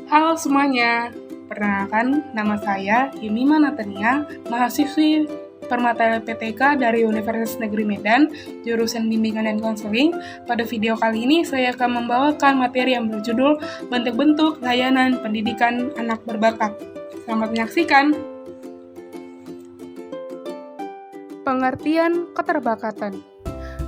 Halo semuanya, perkenalkan nama saya Yunima Natania, mahasiswi Permata LPTK dari Universitas Negeri Medan, jurusan Bimbingan dan Konseling. Pada video kali ini saya akan membawakan materi yang berjudul Bentuk-bentuk Layanan Pendidikan Anak Berbakat. Selamat menyaksikan. Pengertian keterbakatan.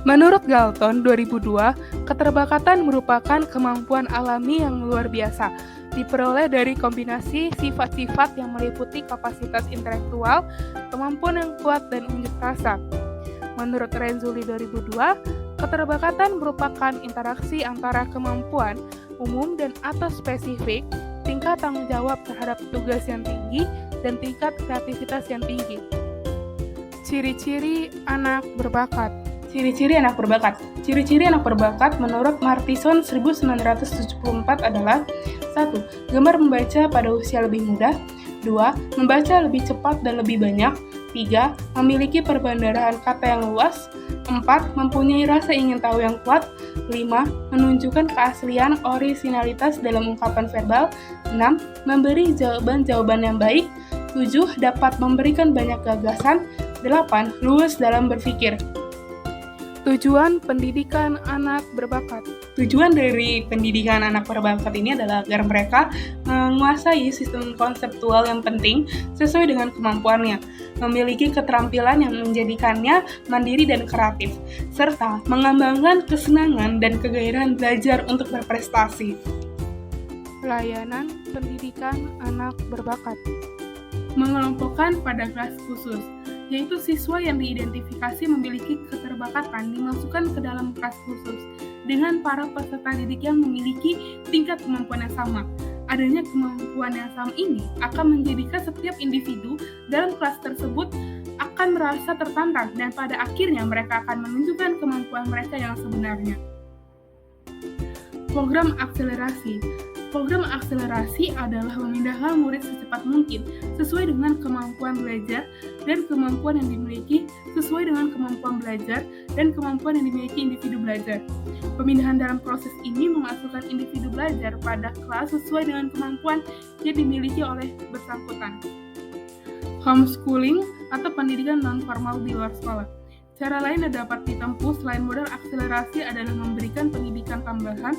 Menurut Galton 2002, keterbakatan merupakan kemampuan alami yang luar biasa, diperoleh dari kombinasi sifat-sifat yang meliputi kapasitas intelektual, kemampuan yang kuat, dan unjuk rasa. Menurut Renzulli 2002, keterbakatan merupakan interaksi antara kemampuan umum dan atau spesifik, tingkat tanggung jawab terhadap tugas yang tinggi, dan tingkat kreativitas yang tinggi. Ciri-ciri anak berbakat. Ciri-ciri anak berbakat. Ciri-ciri anak berbakat menurut Martison 1974 adalah 1. Gemar membaca pada usia lebih muda. 2. Membaca lebih cepat dan lebih banyak. 3. Memiliki perbendaharaan kata yang luas. 4. Mempunyai rasa ingin tahu yang kuat. 5. Menunjukkan keaslian orisinalitas dalam ungkapan verbal. 6. Memberi jawaban-jawaban yang baik. 7. Dapat memberikan banyak gagasan. 8. Luas dalam berpikir. Tujuan pendidikan anak berbakat. Tujuan dari pendidikan anak berbakat ini adalah agar mereka menguasai sistem konseptual yang penting sesuai dengan kemampuannya, memiliki keterampilan yang menjadikannya mandiri dan kreatif, serta mengembangkan kesenangan dan kegairahan belajar untuk berprestasi. Layanan pendidikan anak berbakat. Mengelompokkan pada kelas khusus, yaitu siswa yang diidentifikasi memiliki keterbakatan dimasukkan ke dalam kelas khusus dengan para peserta didik yang memiliki tingkat kemampuan yang sama. Adanya kemampuan yang sama ini akan menjadikan setiap individu dalam kelas tersebut akan merasa tertantang dan pada akhirnya mereka akan menunjukkan kemampuan mereka yang sebenarnya. Program akselerasi. Program akselerasi adalah memindahkan murid secepat mungkin sesuai dengan kemampuan belajar dan kemampuan yang dimiliki sesuai dengan kemampuan belajar dan kemampuan yang dimiliki individu belajar. Pemindahan dalam proses ini memasukkan individu belajar pada kelas sesuai dengan kemampuan yang dimiliki oleh bersangkutan. Homeschooling atau pendidikan non-formal di luar sekolah. Cara lain yang dapat ditempuh selain model akselerasi adalah memberikan pendidikan tambahan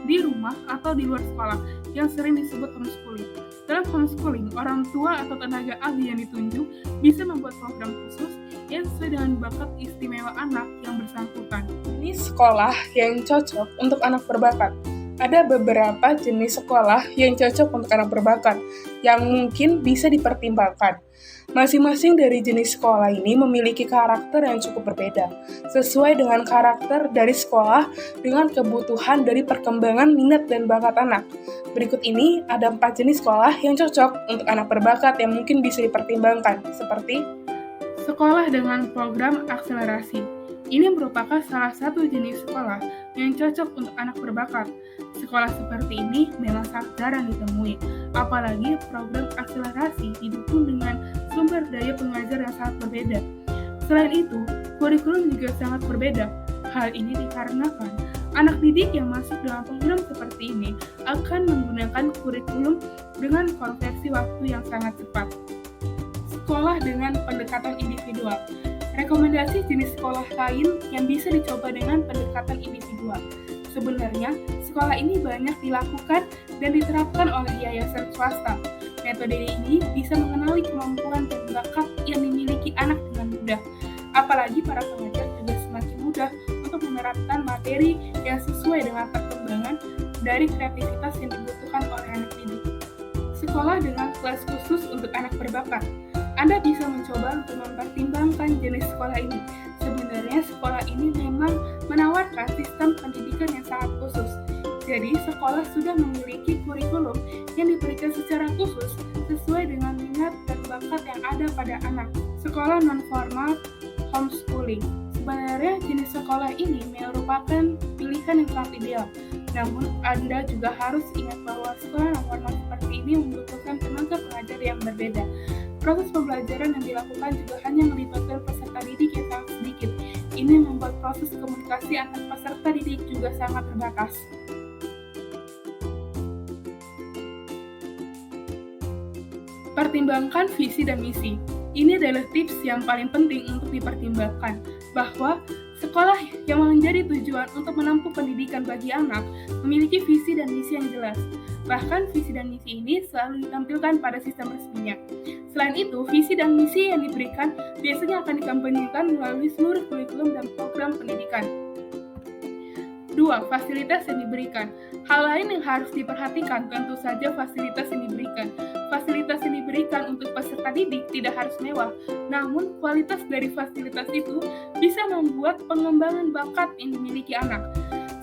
di rumah atau di luar sekolah, yang sering disebut homeschooling. Dalam homeschooling, orang tua atau tenaga ahli yang ditunjuk bisa membuat program khusus yang sesuai dengan bakat istimewa anak yang bersangkutan. Ini sekolah yang cocok untuk anak berbakat. Ada beberapa jenis sekolah yang cocok untuk anak berbakat, yang mungkin bisa dipertimbangkan. Masing-masing dari jenis sekolah ini memiliki karakter yang cukup berbeda, sesuai dengan karakter dari sekolah dengan kebutuhan dari perkembangan minat dan bakat anak. Berikut ini ada 4 jenis sekolah yang cocok untuk anak berbakat yang mungkin bisa dipertimbangkan, seperti sekolah dengan program akselerasi. Ini merupakan salah satu jenis sekolah yang cocok untuk anak berbakat. Sekolah seperti ini memang sangat jarang ditemui, apalagi program akselerasi didukung dengan sumber daya pengajar yang sangat berbeda. Selain itu, kurikulum juga sangat berbeda. Hal ini dikarenakan anak didik yang masuk dalam program seperti ini akan menggunakan kurikulum dengan konversi waktu yang sangat cepat. Sekolah dengan pendekatan individual. Rekomendasi jenis sekolah lain yang bisa dicoba dengan pendekatan individual. Sebenarnya, sekolah ini banyak dilakukan dan diterapkan oleh yayasan swasta. Metode ini bisa mengenali kemampuan dan bakat yang dimiliki anak dengan mudah. Apalagi para pengajar juga semakin mudah untuk menerapkan materi yang sesuai dengan perkembangan dari kreativitas yang dibutuhkan oleh anak didik. Sekolah dengan kelas khusus untuk anak berbakat. Anda bisa mencoba untuk mempertimbangkan jenis sekolah ini. Sebenarnya sekolah ini memang menawarkan sistem pendidikan yang sangat khusus. Jadi, sekolah sudah memiliki kurikulum yang diberikan secara khusus sesuai dengan minat dan bakat yang ada pada anak. Sekolah non-formal homeschooling. Sebenarnya jenis sekolah ini merupakan pilihan yang sangat ideal. Namun, Anda juga harus ingat bahwa sekolah non-formal seperti ini membutuhkan tenaga pengajar yang berbeda. Proses pembelajaran yang dilakukan juga hanya melibatkan peserta didik yang sangat sedikit. Ini membuat proses komunikasi antar peserta didik juga sangat terbatas. Pertimbangkan visi dan misi. Ini adalah tips yang paling penting untuk dipertimbangkan, bahwa sekolah yang menjadi tujuan untuk menempuh pendidikan bagi anak memiliki visi dan misi yang jelas. Bahkan visi dan misi ini selalu ditampilkan pada sistem resminya. Selain itu, visi dan misi yang diberikan biasanya akan dikampanyekan melalui seluruh kurikulum dan program pendidikan. 2. Fasilitas yang diberikan. Hal lain yang harus diperhatikan tentu saja fasilitas yang diberikan. Fasilitas yang diberikan untuk peserta didik tidak harus mewah, namun kualitas dari fasilitas itu bisa membuat pengembangan bakat yang dimiliki anak.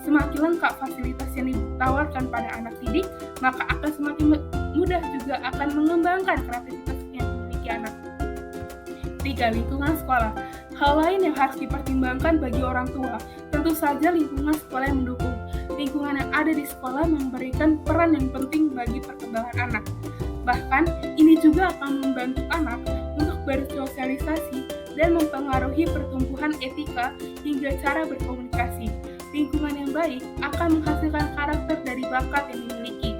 Semakin lengkap fasilitas yang ditawarkan pada anak didik, maka akan semakin mudah juga akan mengembangkan kreativitas yang dimiliki anak. 3. Lingkungan sekolah. Hal lain yang harus dipertimbangkan bagi orang tua, tentu saja lingkungan sekolah yang mendukung. Lingkungan yang ada di sekolah memberikan peran yang penting bagi perkembangan anak. Bahkan, ini juga akan membantu anak untuk bersosialisasi dan mempengaruhi pertumbuhan etika hingga cara berkomunikasi. Lingkungan yang baik akan menghasilkan karakter dari bakat yang dimiliki.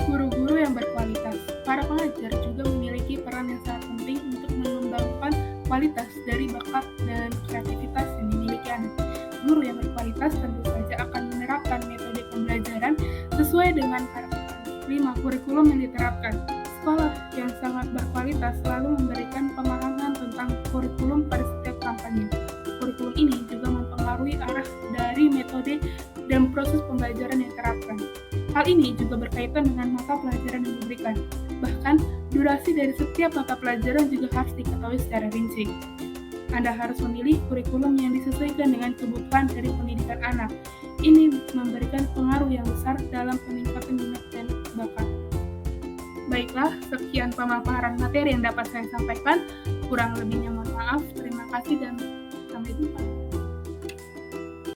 Guru-guru yang berkualitas. Para pengajar juga memiliki peran yang sangat penting untuk mengembangkan kualitas dari bakat dan kreativitas yang dimiliki anak. Guru yang berkualitas tentu saja akan menerapkan metode pembelajaran sesuai dengan karakter. 5. Kurikulum yang diterapkan. Sekolah yang sangat berkualitas selalu memberikan pemahaman tentang kurikulum pada setiap kampanye. Kurikulum ini juga mempengaruhi arah dari metode dan proses pembelajaran yang diterapkan. Hal ini juga berkaitan dengan mata pelajaran yang diberikan. Bahkan, durasi dari setiap mata pelajaran juga harus diketahui secara rinci. Anda harus memilih kurikulum yang disesuaikan dengan kebutuhan dari pendidikan anak. Ini memberikan pengaruh yang besar dalam peningkatan minat dan bakat. Baiklah, sekian pemaparan materi yang dapat saya sampaikan. Kurang lebihnya mohon maaf. Terima kasih dan sampai jumpa.